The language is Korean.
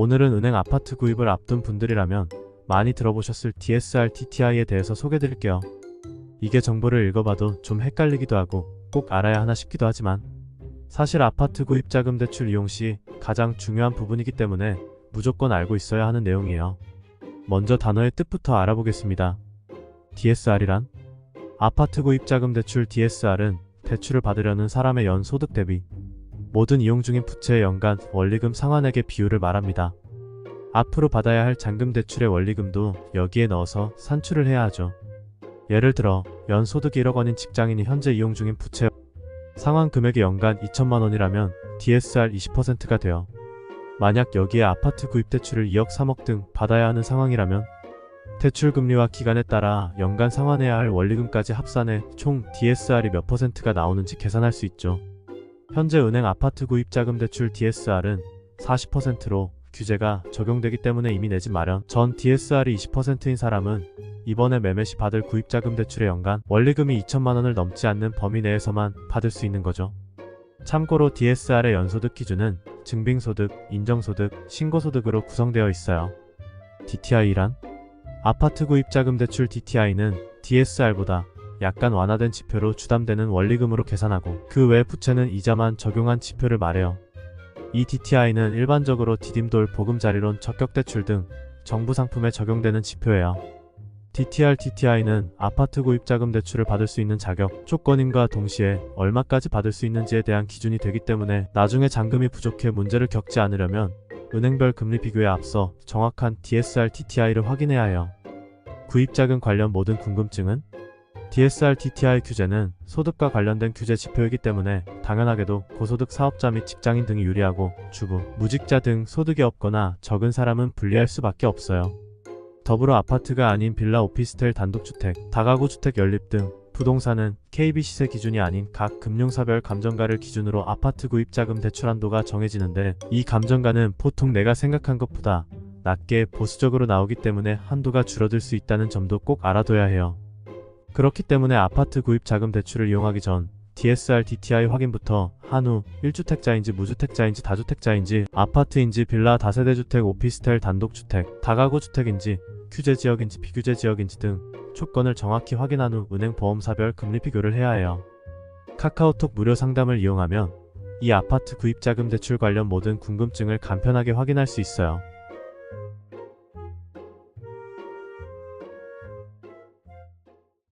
오늘은 은행 아파트 구입을 앞둔 분들이라면 많이 들어보셨을 DSR TTI에 대해서 소개드릴게요. 이게 정보를 읽어봐도 좀 헷갈리기도 하고 꼭 알아야 하나 싶기도 하지만 사실 아파트 구입 자금 대출 이용 시 가장 중요한 부분이기 때문에 무조건 알고 있어야 하는 내용이에요. 먼저 단어의 뜻부터 알아보겠습니다. DSR이란? 아파트 구입 자금 대출 DSR은 대출을 받으려는 사람의 연 소득 대비 모든 이용 중인 부채의 연간 원리금 상환액의 비율을 말합니다. 앞으로 받아야 할 잔금 대출의 원리금도 여기에 넣어서 산출을 해야 하죠. 예를 들어 연소득이 1억 원인 직장인이 현재 이용 중인 부채 상환 금액이 연간 2천만 원이라면 DSR 20%가 돼요. 만약 여기에 아파트 구입 대출을 2억 3억 등 받아야 하는 상황이라면 대출 금리와 기간에 따라 연간 상환해야 할 원리금까지 합산해 총 DSR이 몇 %가 나오는지 계산할 수 있죠. 현재 은행 아파트 구입 자금 대출 DSR은 40%로 규제가 적용되기 때문에 이미 내집 마련 전 DSR이 20%인 사람은 이번에 매매 시 받을 구입자금 대출의 연간 원리금이 2천만 원을 넘지 않는 범위 내에서만 받을 수 있는 거죠. 참고로 DSR의 연소득 기준은 증빙소득, 인정소득, 신고소득으로 구성되어 있어요. DTI란? 아파트 구입자금 대출 DTI는 DSR보다 약간 완화된 지표로 주담되는 원리금으로 계산하고 그 외 부채는 이자만 적용한 지표를 말해요. 이 DTI는 일반적으로 디딤돌, 보금자리론, 적격대출 등 정부 상품에 적용되는 지표예요. DTR, TTI는 아파트 구입 자금 대출을 받을 수 있는 자격, 조건임과 동시에 얼마까지 받을 수 있는지에 대한 기준이 되기 때문에 나중에 잔금이 부족해 문제를 겪지 않으려면 은행별 금리 비교에 앞서 정확한 DSR, TTI를 확인해야 해요. 구입 자금 관련 모든 궁금증은? DSR, TTI 규제는 소득과 관련된 규제 지표이기 때문에 당연하게도 고소득 사업자 및 직장인 등이 유리하고 주부, 무직자 등 소득이 없거나 적은 사람은 불리할 수밖에 없어요. 더불어 아파트가 아닌 빌라, 오피스텔, 단독주택, 다가구 주택 연립 등 부동산은 KB 시세 기준이 아닌 각 금융사별 감정가를 기준으로 아파트 구입 자금 대출 한도가 정해지는데 이 감정가는 보통 내가 생각한 것보다 낮게 보수적으로 나오기 때문에 한도가 줄어들 수 있다는 점도 꼭 알아둬야 해요. 그렇기 때문에 아파트 구입 자금 대출을 이용하기 전 DSR, DTI 확인부터 한 후 1주택자인지 무주택자인지 다주택자인지 아파트인지 빌라, 다세대주택, 오피스텔, 단독주택, 다가구 주택인지 규제지역인지 비규제지역인지 등 조건을 정확히 확인한 후 은행 보험사별 금리 비교를 해야 해요. 카카오톡 무료 상담을 이용하면 이 아파트 구입 자금 대출 관련 모든 궁금증을 간편하게 확인할 수 있어요.